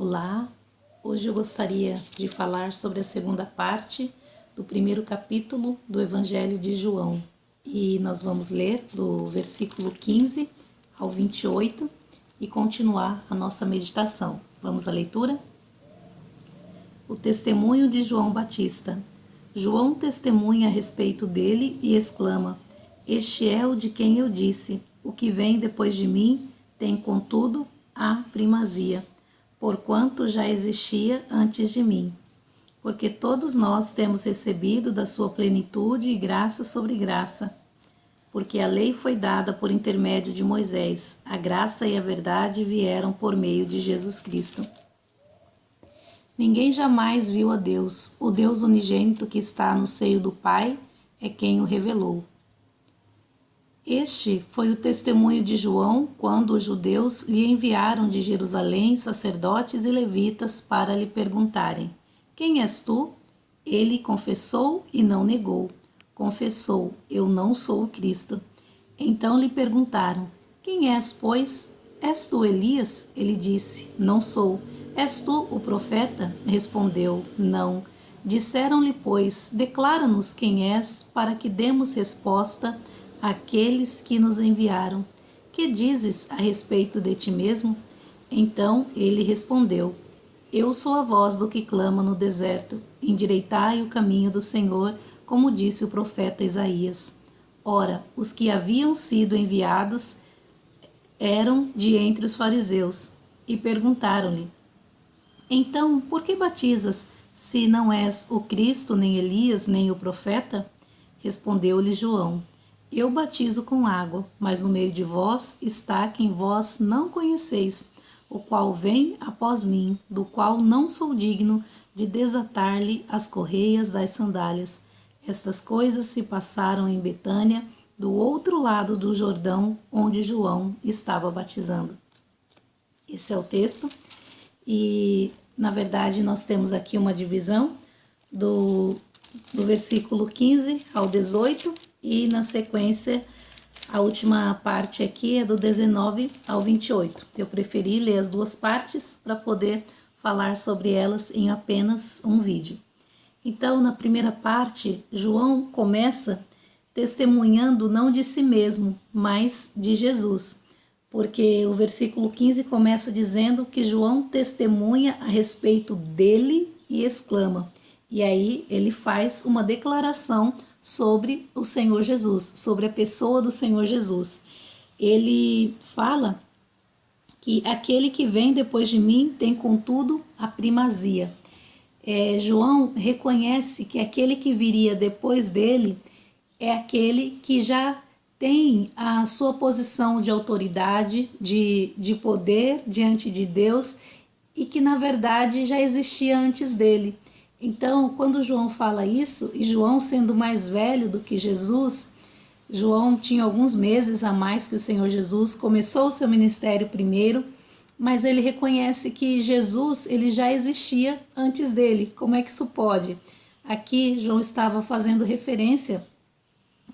Olá, hoje eu gostaria de falar sobre a segunda parte do primeiro capítulo do Evangelho de João. E nós vamos ler do versículo 15 ao 28 e continuar a nossa meditação. Vamos à leitura? O testemunho de João Batista. João testemunha a respeito dele e exclama: Este é o de quem eu disse, o que vem depois de mim tem, contudo, a primazia, porquanto já existia antes de mim. Porque todos nós temos recebido da sua plenitude e graça sobre graça. Porque a lei foi dada por intermédio de Moisés, a graça e a verdade vieram por meio de Jesus Cristo. Ninguém jamais viu a Deus, o Deus unigênito que está no seio do Pai é quem o revelou. Este foi o testemunho de João quando os judeus lhe enviaram de Jerusalém sacerdotes e levitas para lhe perguntarem: Quem és tu? Ele confessou e não negou. Confessou: Eu não sou o Cristo. Então lhe perguntaram: Quem és, pois? És tu Elias? Ele disse: Não sou. És tu o profeta? Respondeu: Não. Disseram-lhe, pois: Declara-nos quem és, para que demos resposta àqueles que nos enviaram. Que dizes a respeito de ti mesmo? Então ele respondeu: Eu sou a voz do que clama no deserto. Endireitai o caminho do Senhor, como disse o profeta Isaías. Ora, os que haviam sido enviados eram de entre os fariseus, e perguntaram-lhe: Então, por que batizas, se não és o Cristo, nem Elias, nem o profeta? Respondeu-lhe João: Eu batizo com água, mas no meio de vós está quem vós não conheceis, o qual vem após mim, do qual não sou digno de desatar-lhe as correias das sandálias. Estas coisas se passaram em Betânia, do outro lado do Jordão, onde João estava batizando. Esse é o texto. E, na verdade, nós temos aqui uma divisão do versículo 15 ao 18 e, na sequência, a última parte aqui é do 19 ao 28. Eu preferi ler as duas partes para poder falar sobre elas em apenas um vídeo. Então, na primeira parte, João começa testemunhando não de si mesmo, mas de Jesus. Porque o versículo 15 começa dizendo que João testemunha a respeito dele e exclama. E aí ele faz uma declaração sobre o Senhor Jesus, sobre a pessoa do Senhor Jesus. Ele fala que aquele que vem depois de mim tem, contudo, a primazia. João reconhece que aquele que viria depois dele é aquele que já tem a sua posição de autoridade, de poder diante de Deus e que na verdade já existia antes dele. Então, quando João fala isso, e João sendo mais velho do que Jesus, João tinha alguns meses a mais que o Senhor Jesus, começou o seu ministério primeiro, mas ele reconhece que Jesus ele já existia antes dele. Como é que isso pode? Aqui João estava fazendo referência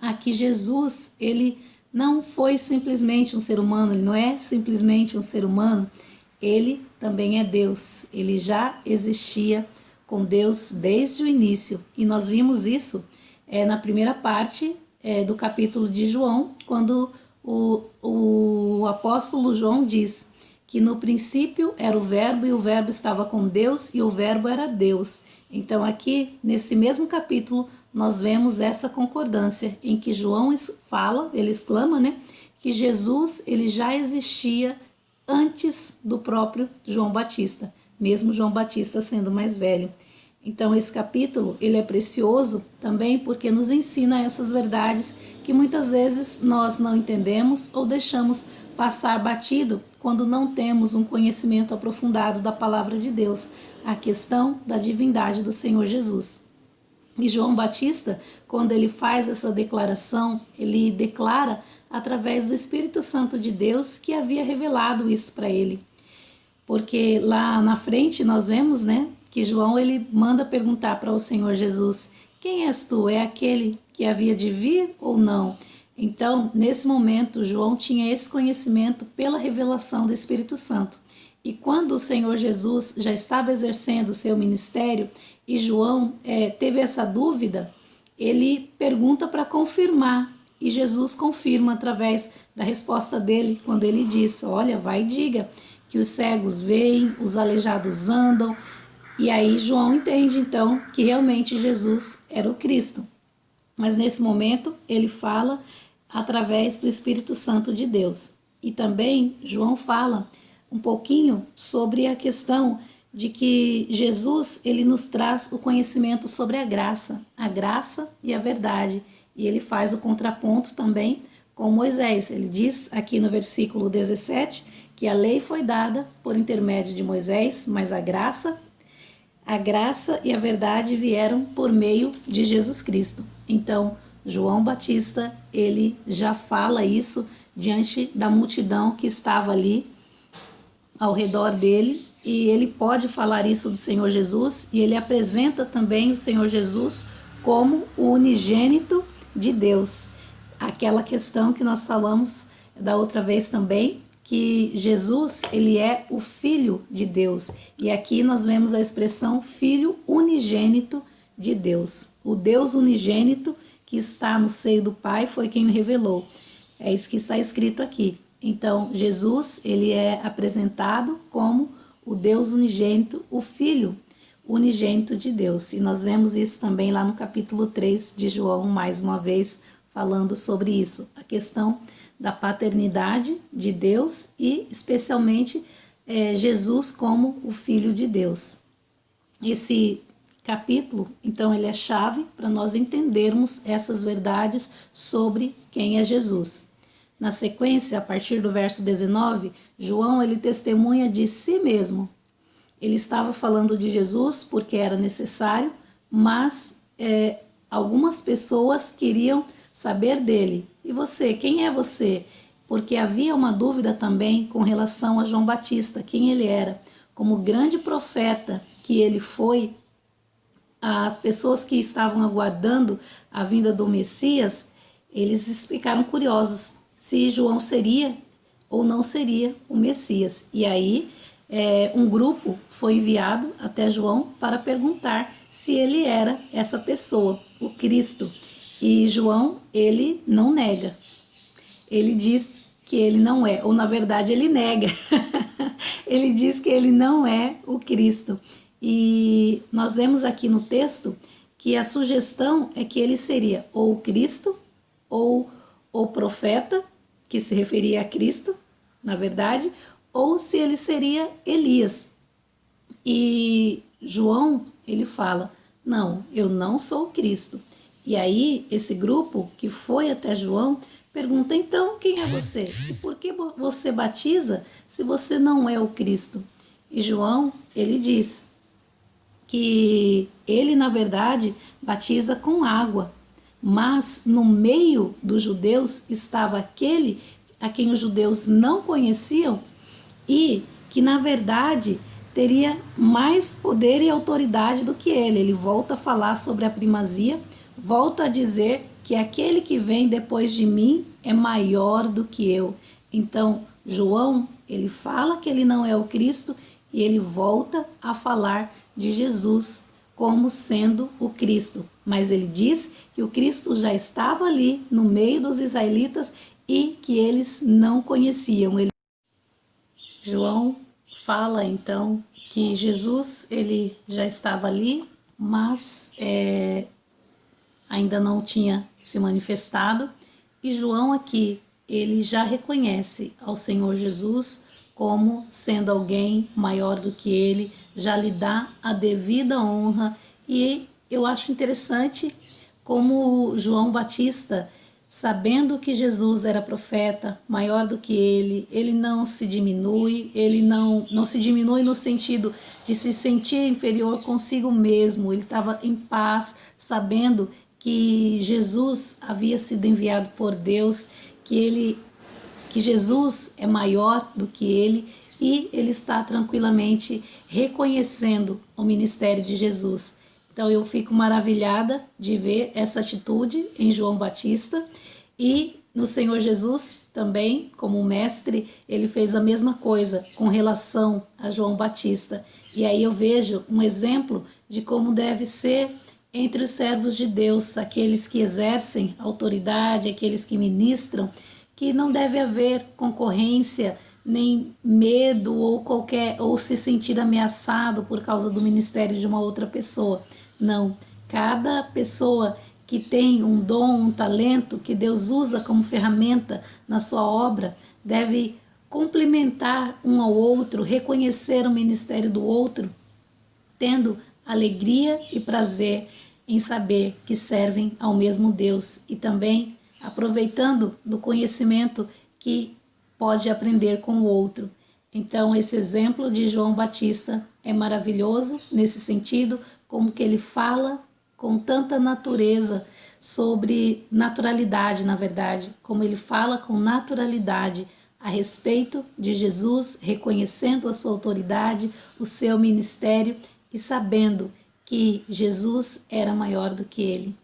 a que Jesus, ele não foi simplesmente um ser humano, ele não é simplesmente um ser humano, ele também é Deus, ele já existia com Deus desde o início, e nós vimos isso na primeira parte do capítulo de João, quando o apóstolo João diz que no princípio era o verbo e o verbo estava com Deus e o verbo era Deus. Então aqui, nesse mesmo capítulo, nós vemos essa concordância em que João fala, ele exclama, que Jesus ele já existia antes do próprio João Batista, mesmo João Batista sendo mais velho. Então esse capítulo ele é precioso também porque nos ensina essas verdades que muitas vezes nós não entendemos ou deixamos passar batido quando não temos um conhecimento aprofundado da palavra de Deus, a questão da divindade do Senhor Jesus. E João Batista, quando ele faz essa declaração, ele declara através do Espírito Santo de Deus que havia revelado isso para ele. Porque lá na frente nós vemos, que João ele manda perguntar para o Senhor Jesus: Quem és tu? É aquele que havia de vir ou não? Então, nesse momento, João tinha esse conhecimento pela revelação do Espírito Santo. E quando o Senhor Jesus já estava exercendo o seu ministério e João teve essa dúvida, ele pergunta para confirmar. E Jesus confirma através da resposta dele, quando ele diz: olha, vai e diga que os cegos veem, os aleijados andam. E aí João entende então que realmente Jesus era o Cristo. Mas nesse momento ele fala através do Espírito Santo de Deus. E também João fala um pouquinho sobre a questão de que Jesus ele nos traz o conhecimento sobre a graça e a verdade. E ele faz o contraponto também com Moisés. Ele diz aqui no versículo 17 que a lei foi dada por intermédio de Moisés, mas a graça e a verdade vieram por meio de Jesus Cristo. Então, João Batista, ele já fala isso diante da multidão que estava ali ao redor dele, e ele pode falar isso do Senhor Jesus, e ele apresenta também o Senhor Jesus como o unigênito de Deus. Aquela questão que nós falamos da outra vez também, que Jesus, ele é o Filho de Deus. E aqui nós vemos a expressão Filho unigênito de Deus. O Deus unigênito que está no seio do Pai foi quem o revelou. É isso que está escrito aqui. Então, Jesus, ele é apresentado como o Deus unigênito, o Filho unigênito de Deus. E nós vemos isso também lá no capítulo 3 de João, mais uma vez, falando sobre isso. A questão da paternidade de Deus e, especialmente, Jesus como o Filho de Deus. Esse capítulo, então, ele é chave para nós entendermos essas verdades sobre quem é Jesus. Na sequência, a partir do verso 19, João ele testemunha de si mesmo. Ele estava falando de Jesus porque era necessário, mas algumas pessoas queriam saber dele. E você, quem é você? Porque havia uma dúvida também com relação a João Batista, quem ele era. Como grande profeta que ele foi, as pessoas que estavam aguardando a vinda do Messias, eles ficaram curiosos se João seria ou não seria o Messias. E aí um grupo foi enviado até João para perguntar se ele era essa pessoa, o Cristo. E João, ele não nega. Ele diz que ele não é, ou na verdade ele nega. Ele diz que ele não é o Cristo. E nós vemos aqui no texto que a sugestão é que ele seria ou o Cristo ou o profeta, que se referia a Cristo, na verdade, ou se ele seria Elias. E João, ele fala: não, eu não sou o Cristo. E aí, esse grupo que foi até João pergunta: então, quem é você? E por que você batiza se você não é o Cristo? E João, ele diz que ele, na verdade, batiza com água, mas no meio dos judeus estava aquele a quem os judeus não conheciam e que, na verdade, teria mais poder e autoridade do que ele. Ele volta a falar sobre a primazia, volta a dizer que aquele que vem depois de mim é maior do que eu. Então, João, ele fala que ele não é o Cristo e ele volta a falar de Jesus como sendo o Cristo. Mas ele diz que o Cristo já estava ali no meio dos israelitas e que eles não conheciam. João fala então que Jesus ele já estava ali, mas ainda não tinha se manifestado. E João aqui, ele já reconhece ao Senhor Jesus como sendo alguém maior do que ele, já lhe dá a devida honra. E eu acho interessante como João Batista, sabendo que Jesus era profeta, maior do que ele não se diminui, ele não se diminui no sentido de se sentir inferior consigo mesmo. Ele estava em paz, sabendo que Jesus havia sido enviado por Deus, que Jesus é maior do que ele, e ele está tranquilamente reconhecendo o ministério de Jesus. Então eu fico maravilhada de ver essa atitude em João Batista, e no Senhor Jesus também, como mestre, ele fez a mesma coisa com relação a João Batista. E aí eu vejo um exemplo de como deve ser entre os servos de Deus, aqueles que exercem autoridade, aqueles que ministram, que não deve haver concorrência, nem medo ou se sentir ameaçado por causa do ministério de uma outra pessoa. Não, cada pessoa que tem um dom, um talento que Deus usa como ferramenta na sua obra, deve complementar um ao outro, reconhecer o ministério do outro, tendo alegria e prazer em saber que servem ao mesmo Deus e também aproveitando do conhecimento que pode aprender com o outro. Então, esse exemplo de João Batista é maravilhoso nesse sentido, como que ele fala com tanta natureza sobre naturalidade, na verdade, como ele fala com naturalidade a respeito de Jesus, reconhecendo a sua autoridade, o seu ministério e sabendo que Jesus era maior do que ele,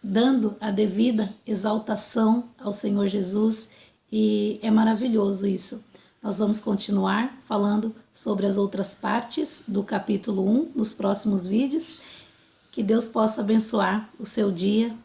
dando a devida exaltação ao Senhor Jesus, e é maravilhoso isso. Nós vamos continuar falando sobre as outras partes do capítulo 1 nos próximos vídeos. Que Deus possa abençoar o seu dia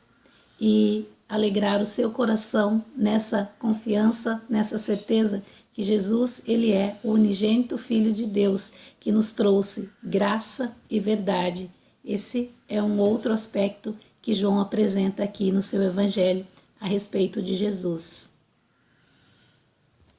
e alegrar o seu coração nessa confiança, nessa certeza que Jesus, ele é o unigênito Filho de Deus, que nos trouxe graça e verdade. Esse é um outro aspecto que João apresenta aqui no seu Evangelho a respeito de Jesus.